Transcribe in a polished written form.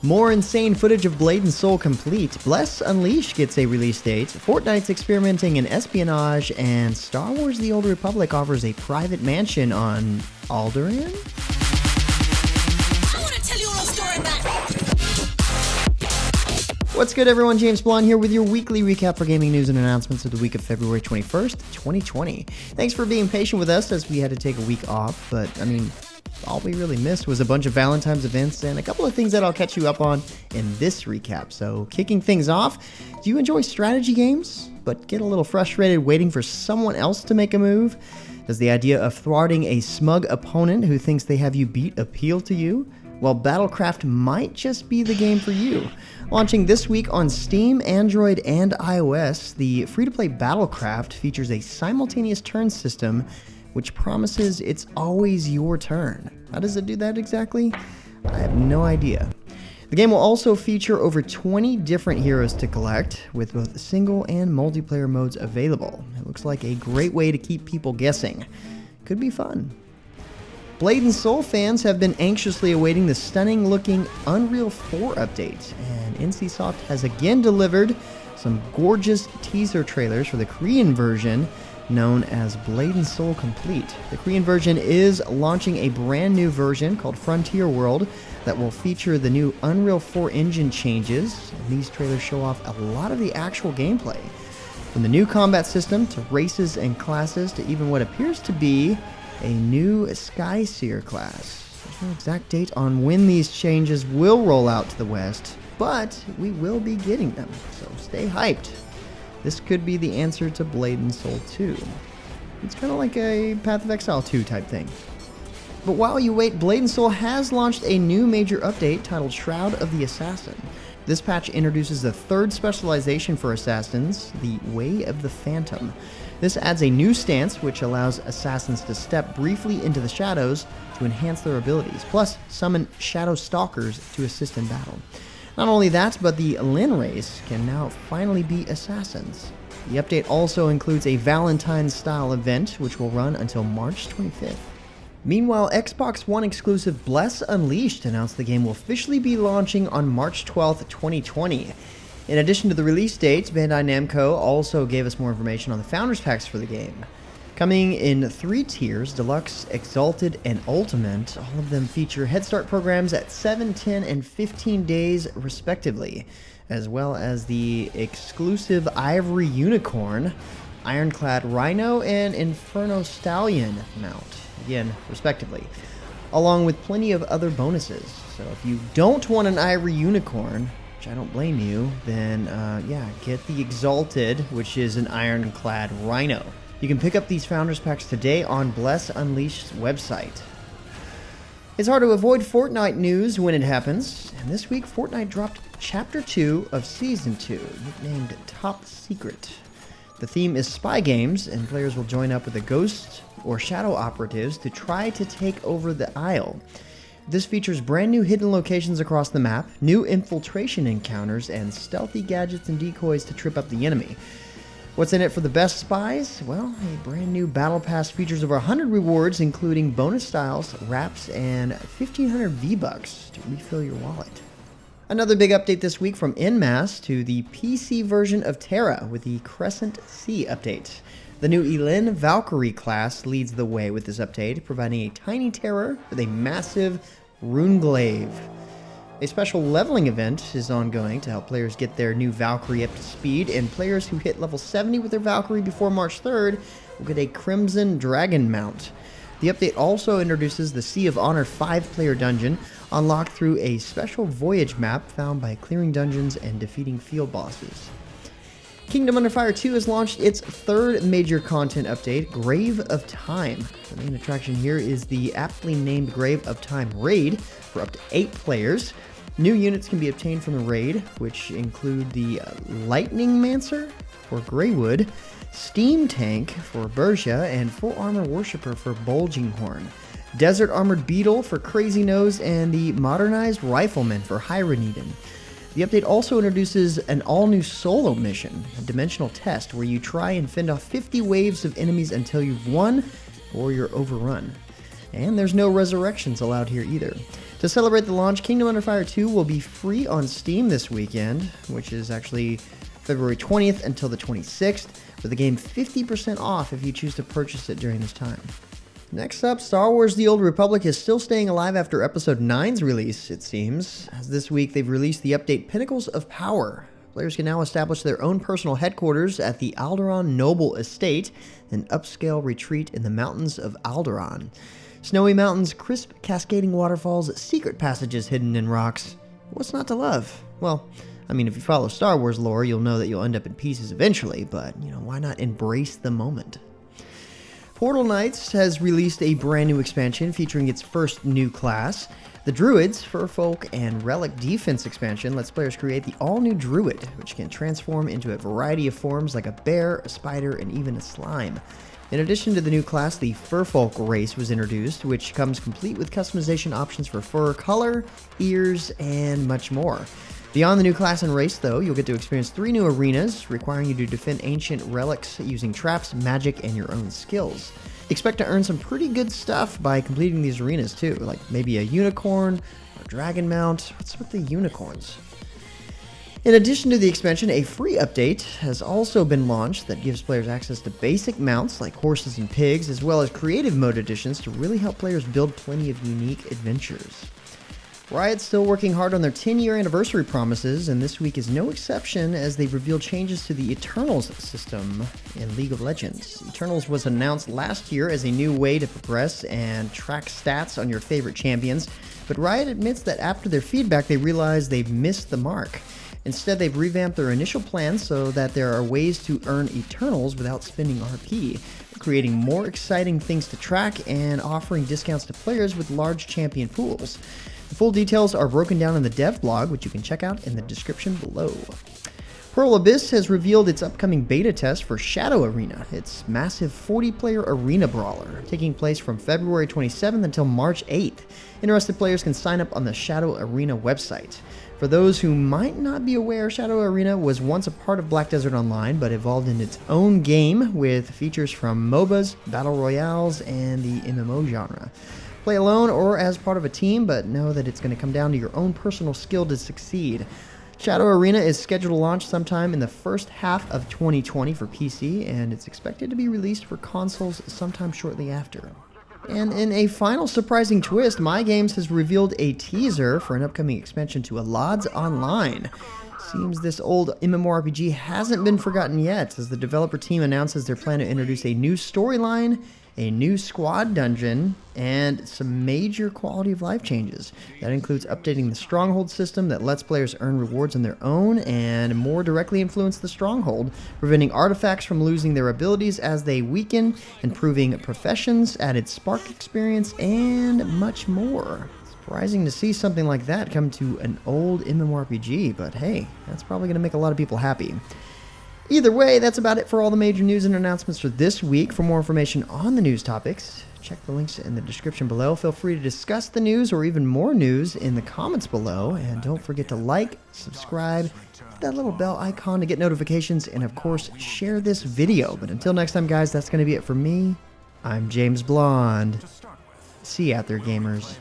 More insane footage of Blade and Soul complete. Bless Unleashed gets a release date. Fortnite's experimenting in espionage, and Star Wars The Old Republic offers a private mansion on Alderaan? I want to tell you a little story about... What's good, everyone? James Blonde here with your weekly recap for gaming news and announcements of the week of February 21st, 2020. Thanks for being patient with us as we had to take a week off, but all we really missed was a bunch of Valentine's events and a couple of things that I'll catch you up on in this recap. So kicking things off, do you enjoy strategy games, but get a little frustrated waiting for someone else to make a move? Does the idea of thwarting a smug opponent who thinks they have you beat appeal to you? Well, Battlecraft might just be the game for you. Launching this week on Steam, Android, and iOS, the free-to-play Battlecraft features a simultaneous turn system which promises it's always your turn. How does it do that exactly? I have no idea. The game will also feature over 20 different heroes to collect, with both single and multiplayer modes available. It looks like a great way to keep people guessing. Could be fun. Blade and Soul fans have been anxiously awaiting the stunning-looking Unreal 4 update, and NCSoft has again delivered some gorgeous teaser trailers for the Korean version, known as Blade and Soul Complete. The Korean version is launching a brand new version called Frontier World that will feature the new Unreal 4 engine changes, and these trailers show off a lot of the actual gameplay. From the new combat system to races and classes to even what appears to be a new Skyseer class. There's no exact date on when these changes will roll out to the West, but we will be getting them, so stay hyped. This could be the answer to Blade and Soul 2. It's kind of like a Path of Exile 2 type thing. But while you wait, Blade and Soul has launched a new major update titled Shroud of the Assassin. This patch introduces the third specialization for assassins, the Way of the Phantom. This adds a new stance which allows assassins to step briefly into the shadows to enhance their abilities, plus summon Shadow Stalkers to assist in battle. Not only that, but the Lin race can now finally be assassins. The update also includes a Valentine's-style event, which will run until March 25th. Meanwhile, Xbox One exclusive Bless Unleashed announced the game will officially be launching on March 12th, 2020. In addition to the release date, Bandai Namco also gave us more information on the Founders Packs for the game. Coming in 3 tiers, Deluxe, Exalted, and Ultimate, all of them feature Head Start programs at 7, 10, and 15 days respectively, as well as the exclusive Ivory Unicorn, Ironclad Rhino, and Inferno Stallion mount, again, respectively, along with plenty of other bonuses. So if you don't want an Ivory Unicorn, which I don't blame you, then get the Exalted, which is an Ironclad Rhino. You can pick up these Founders Packs today on Bless Unleashed's website. It's hard to avoid Fortnite news when it happens, and this week Fortnite dropped Chapter 2 of Season 2, nicknamed Top Secret. The theme is spy games, and players will join up with the ghost or shadow operatives to try to take over the Isle. This features brand new hidden locations across the map, new infiltration encounters, and stealthy gadgets and decoys to trip up the enemy. What's in it for the best spies? Well, a brand new Battle Pass features over 100 rewards, including bonus styles, wraps, and 1,500 V-Bucks to refill your wallet. Another big update this week from Enmass to the PC version of TERA with the Crescent C update. The new Elin Valkyrie class leads the way with this update, providing a tiny terror with a massive rune glaive. A special leveling event is ongoing to help players get their new Valkyrie up to speed, and players who hit level 70 with their Valkyrie before March 3rd will get a Crimson Dragon mount. The update also introduces the Sea of Honor 5-player dungeon, unlocked through a special voyage map found by clearing dungeons and defeating field bosses. Kingdom Under Fire 2 has launched its third major content update, Grave of Time. The main attraction here is the aptly named Grave of Time raid for up to 8 players. New units can be obtained from the raid, which include the Lightning Mancer for Greywood, Steam Tank for Bersia, and Full Armor Worshipper for Bulging Horn, Desert Armored Beetle for Crazy Nose, and the Modernized Rifleman for Hyrenieden. The update also introduces an all-new solo mission, a dimensional test, where you try and fend off 50 waves of enemies until you've won or you're overrun. And there's no resurrections allowed here either. To celebrate the launch, Kingdom Under Fire 2 will be free on Steam this weekend, which is actually February 20th until the 26th, with the game 50% off if you choose to purchase it during this time. Next up, Star Wars The Old Republic is still staying alive after Episode 9's release, it seems, as this week they've released the update Pinnacles of Power. Players can now establish their own personal headquarters at the Alderaan Noble Estate, an upscale retreat in the mountains of Alderaan. Snowy mountains, crisp cascading waterfalls, secret passages hidden in rocks. What's not to love? Well, I mean, if you follow Star Wars lore, you'll know that you'll end up in pieces eventually, but, why not embrace the moment? Portal Knights has released a brand new expansion featuring its first new class. The Druids, Furfolk, and Relic defense expansion lets players create the all-new Druid, which can transform into a variety of forms like a bear, a spider, and even a slime. In addition to the new class, the Furfolk race was introduced, which comes complete with customization options for fur color, ears, and much more. Beyond the new class and race, though, you'll get to experience 3 new arenas, requiring you to defend ancient relics using traps, magic, and your own skills. Expect to earn some pretty good stuff by completing these arenas, too, like maybe a unicorn, or dragon mount. What's with the unicorns? In addition to the expansion, a free update has also been launched that gives players access to basic mounts like horses and pigs, as well as creative mode additions to really help players build plenty of unique adventures. Riot's still working hard on their 10-year anniversary promises, and this week is no exception as they've revealed changes to the Eternals system in League of Legends. Eternals was announced last year as a new way to progress and track stats on your favorite champions, but Riot admits that after their feedback they realized they've missed the mark. Instead, they've revamped their initial plans so that there are ways to earn Eternals without spending RP, creating more exciting things to track and offering discounts to players with large champion pools. The full details are broken down in the dev blog, which you can check out in the description below. Pearl Abyss has revealed its upcoming beta test for Shadow Arena, its massive 40-player arena brawler, taking place from February 27th until March 8th. Interested players can sign up on the Shadow Arena website. For those who might not be aware, Shadow Arena was once a part of Black Desert Online, but evolved into its own game with features from MOBAs, Battle Royales, and the MMO genre. Play alone or as part of a team, but know that it's going to come down to your own personal skill to succeed. Shadow Arena is scheduled to launch sometime in the first half of 2020 for PC, and it's expected to be released for consoles sometime shortly after. And in a final surprising twist, MyGames has revealed a teaser for an upcoming expansion to Allods Online. Seems this old MMORPG hasn't been forgotten yet, as the developer team announces their plan to introduce a new storyline, a new squad dungeon, and some major quality of life changes. That includes updating the Stronghold system that lets players earn rewards on their own and more directly influence the Stronghold, preventing artifacts from losing their abilities as they weaken, improving professions, added spark experience, and much more. Surprising to see something like that come to an old MMORPG, but hey, that's probably going to make a lot of people happy. Either way, that's about it for all the major news and announcements for this week. For more information on the news topics, check the links in the description below. Feel free to discuss the news or even more news in the comments below. And don't forget to like, subscribe, hit that little bell icon to get notifications, and of course, share this video. But until next time, guys, that's going to be it for me. I'm James Blonde. See you out there, gamers.